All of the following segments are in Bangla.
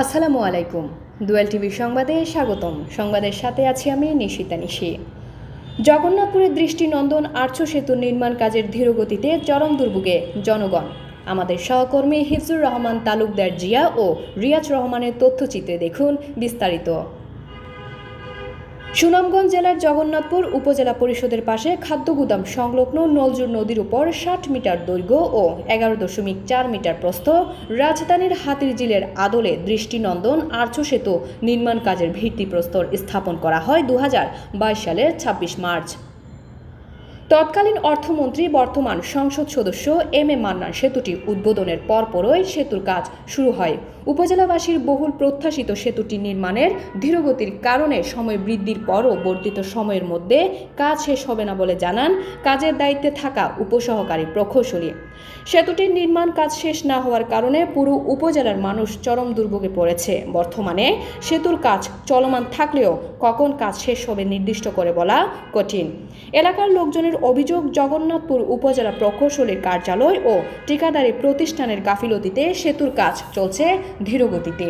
আসসালামু আলাইকুম। দুয়েল টিভি সংবাদে স্বাগতম। সংবাদের সাথে আছি আমি নিশিতা নিশি। জগন্নাথপুরের দৃষ্টিনন্দন আর্চ সেতু নির্মাণ কাজের ধীরগতিতে চরম দুর্ভোগে জনগণ। আমাদের সহকর্মী হিফজুর রহমান তালুকদার জিয়া ও রিয়াজ রহমানের তথ্যচিত্রে দেখুন বিস্তারিত। সুনামগঞ্জ জেলার জগন্নাথপুর উপজেলা পরিষদের পাশে খাদ্যগুদাম সংলগ্ন নলজুর নদীর উপর ৬০ মিটার দৈর্ঘ্য ও ১১.৪ মিটার প্রস্থ রাজধানীর হাতিরঝিলের আদলে দৃষ্টিনন্দন আর্চ সেতু নির্মাণ কাজের ভিত্তিপ্রস্তর স্থাপন করা হয় ২০২২ সালের ২৬ মার্চ। তৎকালীন অর্থমন্ত্রী বর্তমান সংসদ সদস্য এম এ মান্নান সেতুটি উদ্বোধনের পরপরই সেতুর কাজ শুরু হয়। উপজেলাবাসীর বহুল প্রত্যাশিত সেতুটি নির্মাণের ধীরগতির কারণে সময় বৃদ্ধির পরও বর্ধিত সময়ের মধ্যে কাজ শেষ হবে না বলে জানান কাজের দায়িত্বে থাকা উপসহকারী প্রকৌশলী। সেতুটির নির্মাণ কাজ শেষ না হওয়ার কারণে পুরো উপজেলার মানুষ চরম দুর্ভোগে পড়েছে। বর্তমানে সেতুর কাজ চলমান থাকলেও কখন কাজ শেষ হবে নির্দিষ্ট করে বলা কঠিন। এলাকার লোকজনের অভিযোগ, জগন্নাথপুর উপজেলা প্রকৌশলীর কার্যালয় ও ঠিকাদারি প্রতিষ্ঠানের গাফিলতিতে সেতুর কাজ চলছে ধীরগতিতে।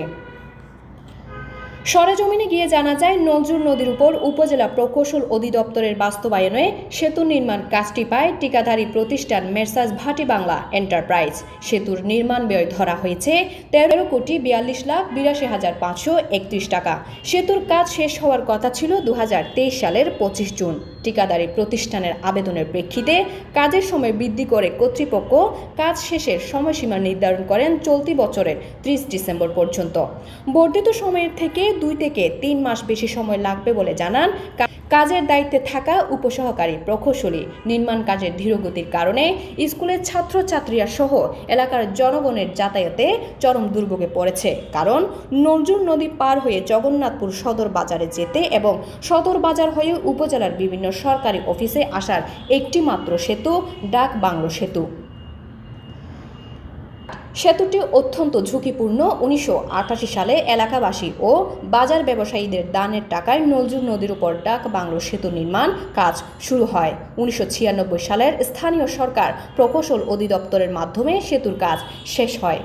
সরেজমিনে গিয়ে জানা যায়, নলজুর নদীর উপর উপজেলা প্রকৌশল অধিদপ্তরের বাস্তবায়নে সেতু নির্মাণ কাজটি পায় ঠিকাদারি প্রতিষ্ঠান মেসার্স ভাটি বাংলা এন্টারপ্রাইজ। সেতুর নির্মাণ ব্যয় ধরা হয়েছে ১৩,৪২,৮২,৫৩১ টাকা। সেতুর কাজ শেষ হওয়ার কথা ছিল ২০২৩ সালের ২৫ জুন। ঠিকাদারি প্রতিষ্ঠানের আবেদনের প্রেক্ষিতে কাজের সময় বৃদ্ধি করে কর্তৃপক্ষ কাজ শেষের সময়সীমা নির্ধারণ করেন চলতি বছরের ৩০ ডিসেম্বর পর্যন্ত। বর্ধিত সময়ের থেকে ২ থেকে ৩ মাস বেশি সময় লাগবে বলে জানান কাজের দায়িত্বে থাকা উপসহকারী প্রকৌশলী। নির্মাণ কাজের ধীরগতির কারণে স্কুলের ছাত্রছাত্রীরা সহ এলাকার জনগণের যাতায়াতে চরম দুর্ভোগে পড়েছে। কারণ নলজুর নদী পার হয়ে জগন্নাথপুর সদর বাজারে যেতে এবং সদর বাজার হয়ে উপজেলার বিভিন্ন সরকারি অফিসে আসার একটি মাত্র সেতু ডাক বাংলো সেতু। সেতুটি অত্যন্ত ঝুঁকিপূর্ণ। ১৯৮৮ সালে এলাকাবাসী ও বাজার ব্যবসায়ীদের দানের টাকায় নলজুর নদীর উপর ডাক বাংলো সেতু নির্মাণ কাজ শুরু হয়। ১৯৯৬ সালের স্থানীয় সরকার প্রকৌশল অধিদপ্তরের মাধ্যমে সেতুর কাজ শেষ হয়।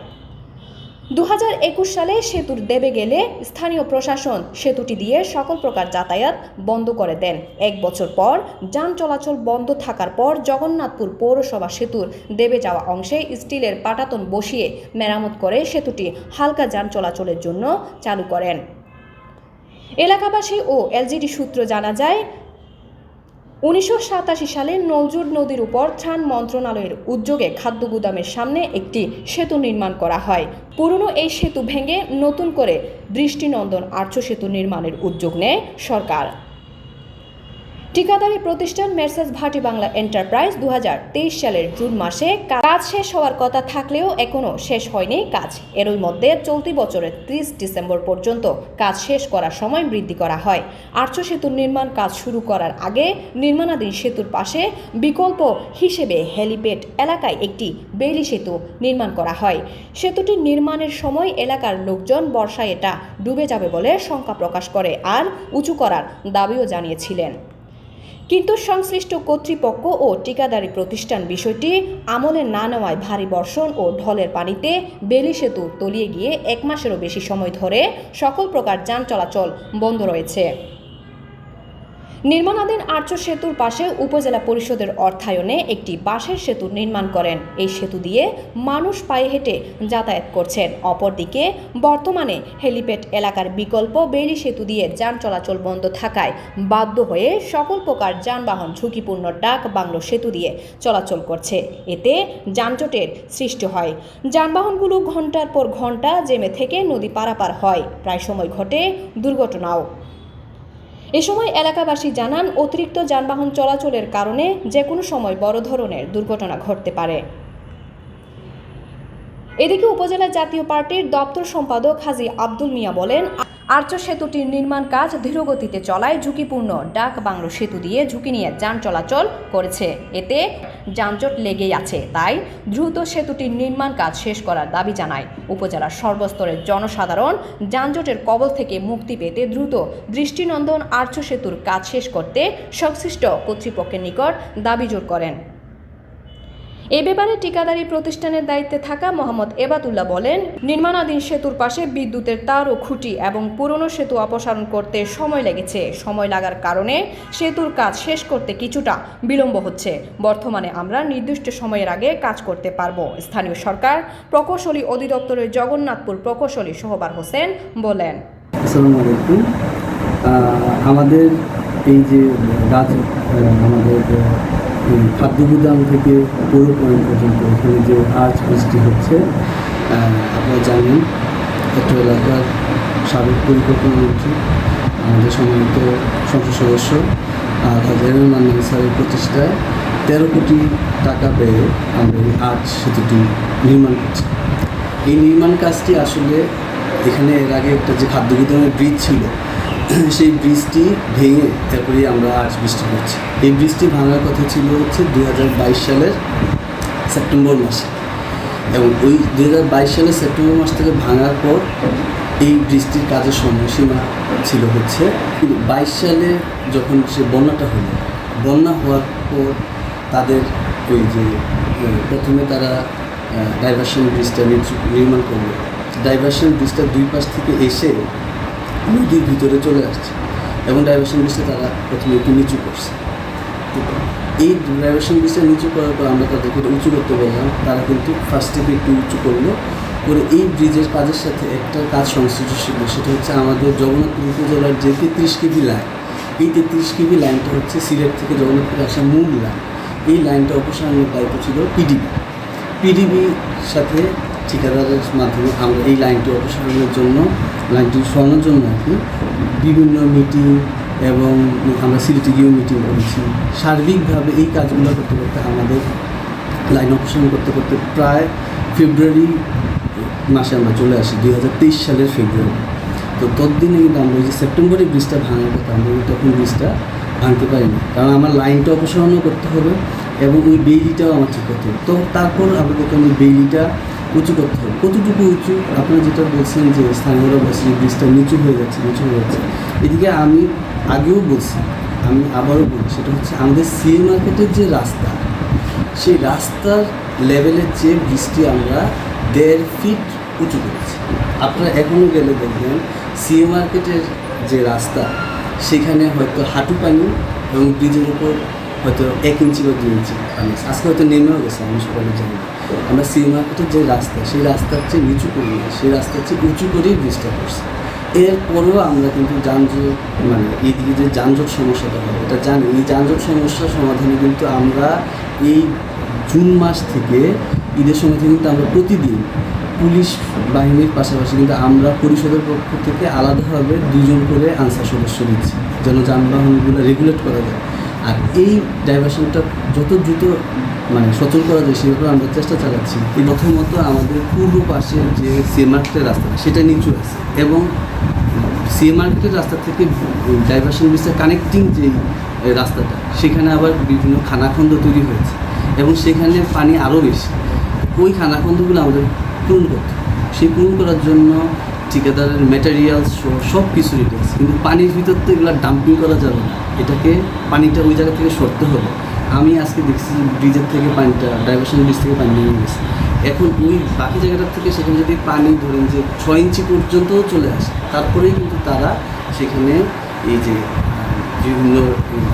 ২০২১ সালে সেতুর দেবে গেলে স্থানীয় প্রশাসন সেতুটি দিয়ে সকল প্রকার যাতায়াত বন্ধ করে দেন। ১ বছর পর যান চলাচল বন্ধ থাকার পর জগন্নাথপুর পৌরসভা সেতুর দেবে যাওয়া অংশে স্টিলের পাটাতন বসিয়ে মেরামত করে সেতুটি হালকা যান চলাচলের জন্য চালু করেন। এলাকাবাসী ও এলজিডি সূত্র জানা যায়, ১৯৮৭ সালে নলজুর নদীর উপর ত্রাণ মন্ত্রণালয়ের উদ্যোগে খাদ্য গুদামের সামনে একটি সেতু নির্মাণ করা হয়। পুরনো এই সেতু ভেঙে নতুন করে দৃষ্টিনন্দন আর্চ সেতু নির্মাণের উদ্যোগ নেয় সরকার। ঠিকাদারি প্রতিষ্ঠান মেসার্স ভাটি বাংলা এন্টারপ্রাইজ ২০২৩ সালের জুন মাসে কাজ শেষ হওয়ার কথা থাকলেও এখনও শেষ হয়নি কাজ। এরই মধ্যে চলতি বছরের ৩০ ডিসেম্বর পর্যন্ত কাজ শেষ করার সময় বৃদ্ধি করা হয়। আর্চ সেতুর নির্মাণ কাজ শুরু করার আগে নির্মাণাধীন সেতুর পাশে বিকল্প হিসেবে হেলিপ্যাড এলাকায় একটি বেইলি সেতু নির্মাণ করা হয়। সেতুটি নির্মাণের সময় এলাকার লোকজন বর্ষায় এটা ডুবে যাবে বলে শঙ্কা প্রকাশ করে আর উঁচু করার দাবিও জানিয়েছিলেন। কিন্তু সংশ্লিষ্ট কর্তৃপক্ষ ও ঠিকাদারি প্রতিষ্ঠান বিষয়টি আমলে না নেওয়ায় ভারী বর্ষণ ও ঢলের পানিতে বেইলি সেতু তলিয়ে গিয়ে ১ মাসেরও বেশি সময় ধরে সকল প্রকার যান চলাচল বন্ধ রয়েছে। নির্মাণাধীন আর্চ সেতুর পাশে উপজেলা পরিষদের অর্থায়নে একটি বাঁশের সেতু নির্মাণ করেন। এই সেতু দিয়ে মানুষ পায়ে হেঁটে যাতায়াত করছেন। অপরদিকে বর্তমানে হেলিপ্যাড এলাকার বিকল্প বেইলি সেতু দিয়ে যান চলাচল বন্ধ থাকায় বাধ্য হয়ে সকল প্রকার যানবাহন ঝুঁকিপূর্ণ ডাক বাংলো সেতু দিয়ে চলাচল করছে। এতে যানজটের সৃষ্টি হয়। যানবাহনগুলো ঘন্টার পর ঘন্টা জেমে থেকে নদী পারাপার হয়। প্রায় সময় ঘটে দুর্ঘটনাও। এ সময় এলাকাবাসী জানান, অতিরিক্ত যানবাহন চলাচলের কারণে যে কোনো সময় বড় ধরনের দুর্ঘটনা ঘটতে পারে। এদিকে উপজেলা জাতীয় পার্টির দপ্তর সম্পাদক হাজী আব্দুল মিয়া বলেন, আর্চ সেতুটির নির্মাণ কাজ ধীরগতিতে চলায় ঝুঁকিপূর্ণ ডাক বাংলো সেতু দিয়ে ঝুঁকি নিয়ে যান চলাচল করেছে। এতে যানজট লেগেই আছে। তাই দ্রুত সেতুটির নির্মাণ কাজ শেষ করার দাবি জানায় উপজেলার সর্বস্তরের জনসাধারণ। যানজটের কবল থেকে মুক্তি পেতে দ্রুত দৃষ্টিনন্দন আর্চ সেতুর কাজ শেষ করতে সংশ্লিষ্ট কর্তৃপক্ষের নিকট দাবি জোর করেন। এ ব্যাপারে ঠিকাদারি প্রতিষ্ঠানের দায়িত্বে থাকা মোহাম্মদ এবাতুল্লাহ বলেন, নির্মাণাধীন সেতুর পাশে বিদ্যুতের তার ও খুঁটি এবং পুরনো সেতু অপসারণ করতে সময় লেগেছে। সময় লাগার কারণে সেতুর কাজ শেষ করতে কিছুটা বিলম্ব হচ্ছে। বর্তমানে আমরা নির্দিষ্ট সময়ের আগে কাজ করতে পারব। স্থানীয় সরকার প্রকৌশলী অধিদপ্তরের জগন্নাথপুর প্রকৌশলী সোহবার হোসেন বলেন, আসসালামু আলাইকুম। আমাদের এই যে আমাদের খাদ্য গুদাম থেকে পৌর পয়েন্ট পর্যন্ত এখানে যে আর্চ বৃষ্টি হচ্ছে, আপনারা জানেন একটা এলাকার সাবেক পরিকল্পনা মন্ত্রী আমাদের সম্মানিত সংসদ সদস্য জেনারেল মান্নান স্যারের প্রচেষ্টায় 13 কোটি টাকা ব্যয়ে আমরা এই আর্চ সেতুটি নির্মাণ করছি। এই নির্মাণ কাজটি আসলে এখানে এর আগে একটা যে খাদ্য গুদামের ব্রিজ ছিল, সেই ব্রিজটি ভেঙে তারপরে আমরা আর্চ বৃষ্টি করছি। এই ব্রিজটি ভাঙার কথা ছিল হচ্ছে 2022 সালের সেপ্টেম্বর মাসে, এবং ওই 2022 সালের সেপ্টেম্বর মাস থেকে ভাঙার পর এই ব্রিজটির কাজের সময়সীমা ছিল হচ্ছে 22 সালে যখন সে বন্যাটা হলো। বন্যা হওয়ার পর তাদের ওই যে প্রথমে তারা ডাইভারশন ব্রিজটা নির্মাণ করলো। ডাইভারশন ব্রিজটা দুই পাশ থেকে এসে নদীর ভিতরে চলে আসছে, এবং ডাইভারশন ব্রিজটা তারা প্রথমে একটু নিচু করছে। এই ডাইভারশন ব্রিজটা নিচু করার পর আমরা তাদেরকে উঁচু করতে বললাম, তারা কিন্তু ফার্স্ট থেকে একটু উঁচু করলো। করে এই ব্রিজের কাজের সাথে একটা কাজ সংশ্লিষ্ট ছিল, সেটা হচ্ছে আমাদের জগন্নাথপুর উপজেলার যে 33 কেভি লাইন, এই 33 কেভি লাইনটা হচ্ছে সিলেট থেকে জগন্নাথপুরে আসা মূল লাইন। এই লাইনটা অপসারণের দায়িত্ব ছিল পিডিবির সাথে ঠিকাদারের মাধ্যমে আমরা এই লাইনটি অপসারণের জন্য, লাইনটি সরানোর জন্য আর কি বিভিন্ন মিটিং, এবং আমরা সিলেটে গিয়েও মিটিং করেছি। সার্বিকভাবে এই কাজগুলো করতে করতে আমাদের লাইন অপসারণ করতে করতে প্রায় ফেব্রুয়ারি মাসে আমরা চলে আসি, 2023 সালের ফেব্রুয়ারি। তো ততদিনে কিন্তু আমরা ওই যে সেপ্টেম্বরে ব্রিজটা ভাঙার কথা, আমরা তখন ব্রিজটা ভাঙতে পারিনি, কারণ আমার লাইনটা অপসারণও করতে হবে এবং ওই বেইলিটাও আমার ঠিক করতে হবে। তো তারপর আমরা দেখলাম ওই বেইলিটা উঁচু করতে হবে। কতটুকু উঁচু? আপনারা যেটা বলছেন যে স্থানীয়রা বলছে যে ব্রিজটা নিচু হয়ে যাচ্ছে। এদিকে আমি আগেও বলছি, আমি আবারও বলছি, সেটা হচ্ছে আমাদের সিএ মার্কেটের যে রাস্তা, সেই রাস্তার লেভেলের চেয়ে ব্রিজটি আমরা 1.5 ফিট উঁচু করেছি। আপনারা এখনও গেলে দেখবেন সিএ মার্কেটের যে রাস্তা, সেখানে হয়তো হাঁটু পানি এবং ব্রিজের উপর হয়তো 1 ইঞ্চি বা 2 ইঞ্চি পানি, আজকে হয়তো নেমেও গেছে, আমি সকালে জানি। আমরা সিএ মার্কেটের যে রাস্তা, সেই রাস্তার চেয়ে নিচু করি না, সেই রাস্তার চেয়ে উঁচু করেই ব্রিজটা করছি। এরপরেও আমরা কিন্তু যানজট, মানে এইদিকে যে যানজট সমস্যাটা হবে এটা জানি। এই যানজট সমস্যার সমাধানে কিন্তু আমরা এই জুন মাস থেকে ঈদের সময় থেকে কিন্তু আমরা প্রতিদিন পুলিশ বাহিনীর পাশাপাশি কিন্তু আমরা পরিষদের পক্ষ থেকে আলাদাভাবে 2 জন করে আনসার সদস্য দিচ্ছি, যেন যানবাহনগুলো রেগুলেট করা যায়। আর এই ডাইভারশনটা যত দ্রুত মানে সচল করা যায় সেভাবে আমরা চেষ্টা চালাচ্ছি। প্রথমত আমাদের পূর্ব পাশের যে সিএ মার্কেটের রাস্তা, সেটা নিচু আছে, এবং সিএ মার্কেটের রাস্তা থেকে ডাইভারশন ব্রিজটা কানেক্টিং যে রাস্তাটা, সেখানে আবার বিভিন্ন খানাখন্দ তৈরি হয়েছে, এবং সেখানে পানি আরও বেশি। ওই খানাখন্দগুলো আমাদের পূরণ করতে, সেই পূরণ করার জন্য ঠিকাদারের ম্যাটেরিয়ালস সব কিছু রেডি আছে, কিন্তু পানির ভিতর তো এগুলো ডাম্পিং করা যাবে না, এটাকে পানিটা ওই জায়গা থেকে সরতে হবে। আমি আজকে দেখছি ব্রিজের থেকে পানিটা, ডাইভারশন ব্রিজ থেকে পানি নিয়ে গেছে, এখন ওই বাকি জায়গাটার থেকে সেখানে যদি পানি ধরেন যে 6 ইঞ্চি পর্যন্তও চলে আসে, তারপরেই কিন্তু তারা সেখানে এই যে বিভিন্ন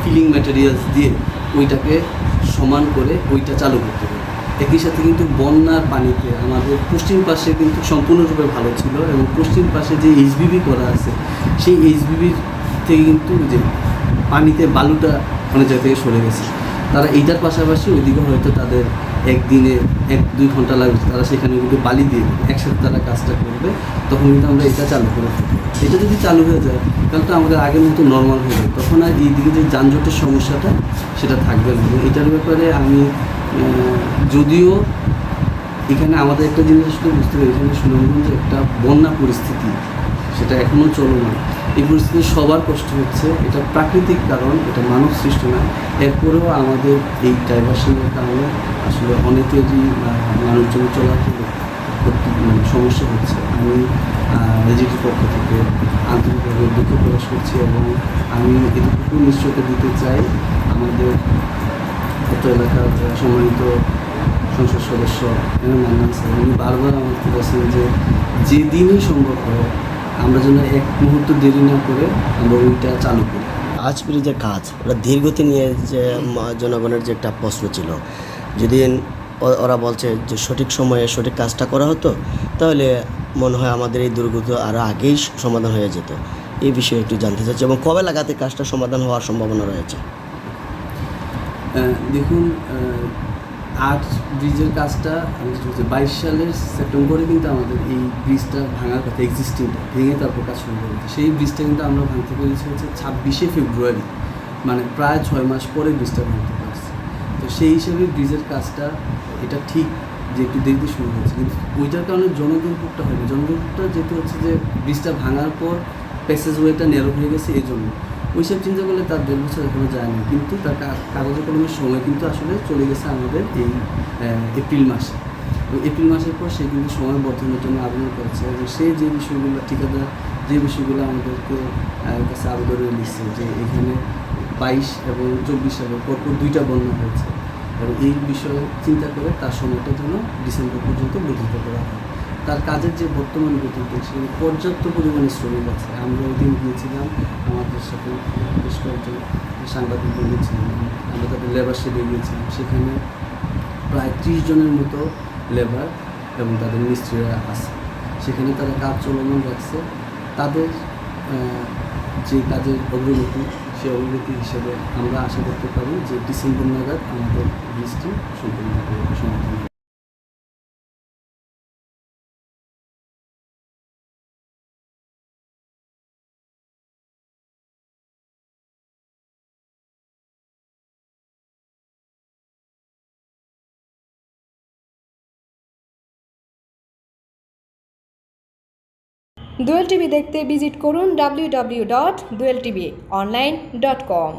ফিলিং ম্যাটেরিয়ালস দিয়ে ওইটাকে সমান করে ওইটা চালু করতে হবে। একই সাথে কিন্তু বন্যার পানিতে আমাদের পশ্চিম পাশে কিন্তু সম্পূর্ণরূপে ভালো ছিল, এবং পশ্চিম পাশে যে এইচবিবি করা আছে, সেই এইচবিবির থেকে কিন্তু যে পানিতে বালুটা অনেক জায়গা থেকে সরে গেছে। তারা এইটার পাশাপাশি ওইদিকে হয়তো তাদের একদিনে 1-2 ঘন্টা লাগবে, তারা সেখানে কিন্তু বালি দিয়ে একসাথে তারা কাজটা করবে, তখন কিন্তু আমরা এটা চালু করে থাকি। এটা যদি চালু হয়ে যায় তাহলে তো আমাদের আগের মতো নর্মাল হয়ে যায়, তখন আর এইদিকে যে যানজটের সমস্যাটা সেটা থাকবে না। এটার ব্যাপারে আমি যদিও এখানে আমাদের একটা জিনিস আসলে বুঝতে পারি, এখানে সুনামগঞ্জে একটা বন্যা পরিস্থিতি, সেটা এখনও চলমান। এই পরিস্থিতি সবার কষ্ট হচ্ছে, এটা প্রাকৃতিক কারণ, এটা মানব সৃষ্ট না। এরপরেও আমাদের এই ডাইভারশনের কারণে আসলে অনেকেরই মানুষজন চলাচল সমস্যা হচ্ছে। আমি রেজিটির পক্ষ থেকে আন্তরিকভাবে দুঃখ প্রকাশ করছি, এবং আমি এটুকু নিশ্চয়তা দিতে চাই আমাদের এত এলাকার সম্মানিত সংসদ সদস্য মান্নান স্যার উনি বারবার আমাকে বলছেন যে যেদিনই সম্ভব হয় আমরা যেন এক মুহূর্ত দেরি না করে আমরা ওইটা চালু করি। আজ ব্রিজের কাজ ওরা ধীরগতি নিয়ে যে জনগণের যে একটা প্রশ্ন ছিল, যদি ওরা বলছে যে সঠিক সময়ে সঠিক কাজটা করা হতো তাহলে মনে হয় আমাদের এই দুর্গতি আরও আগেই সমাধান হয়ে যেত। এই বিষয়ে একটু জানতে চাচ্ছি এবং কবে লাগাতে কাজটা সমাধান হওয়ার সম্ভাবনা রয়েছে। দেখুন, আর্ট ব্রিজের কাজটা আমি 22 সালের সেপ্টেম্বরে কিন্তু আমাদের এই ব্রিজটা ভাঙার কথা, এক্সিস্টিংটা ভেঙে তারপর কাজ শুরু করেছে। সেই ব্রিজটা কিন্তু আমরা ভাঙতে পেরেছি হচ্ছে 26শে ফেব্রুয়ারি, মানে প্রায় 6 মাস পরে ব্রিজটা ভাঙতে পারছি। তো সেই হিসেবে ব্রিজের কাজটা এটা ঠিক যে একটু দেরিতে শুরু হয়েছে, কিন্তু ওইটার কারণে জনদুর্ভোগটা হয়নি। জনদুর্ভোগটা যেহেতু হচ্ছে যে ব্রিজটা ভাঙার পর প্যাসেজ ওয়েটা ন্যারো হয়ে গেছে, এই জন্য ওইসব চিন্তা করলে তার 1.5 বছর এখনো যায়নি, কিন্তু তার কাগজে কলমের সময় কিন্তু আসলে চলে গেছে আমাদের এই এপ্রিল মাসে। তো এপ্রিল মাসের পর সে কিন্তু সময় বর্ধনের জন্য আবেদন করেছে এবং সে যে বিষয়গুলো ঠিকাদার যে বিষয়গুলো আমাদেরকে কাছে আবেদনে লিখছে যে এখানে 22 এবং 24 সালে পরপর 2টা বন্যা হয়েছে এবং এই বিষয়ে চিন্তা করে তার সময়টা যেন ডিসেম্বর পর্যন্ত বর্ধিত করা হয়। তার কাজের যে বর্তমান গতিতে সেখানে পর্যাপ্ত পরিমাণে শ্রমিক আছে। আমরা ওই দিন গিয়েছিলাম, আমাদের সাথে বেশ কয়েকজন সাংবাদিক বন্ধু ছিলেন, আমরা তাদের লেবার শেডে গিয়েছিলাম। সেখানে প্রায় 30 জনের মতো লেবার এবং তাদের মিস্ত্রিরা আছে। সেখানে তারা কাজ চলমান রাখছে। তাদের যে কাজের অগ্রগতি, সেই অগ্রগতি হিসেবে আমরা আশা করতে পারি যে ডিসেম্বর নাগাদ আমাদের ব্রিজটি সম্পূর্ণভাবে সমাধান হবে। দোয়েল টিভি দেখতে ভিজিট করুন www.doeltvonline.com।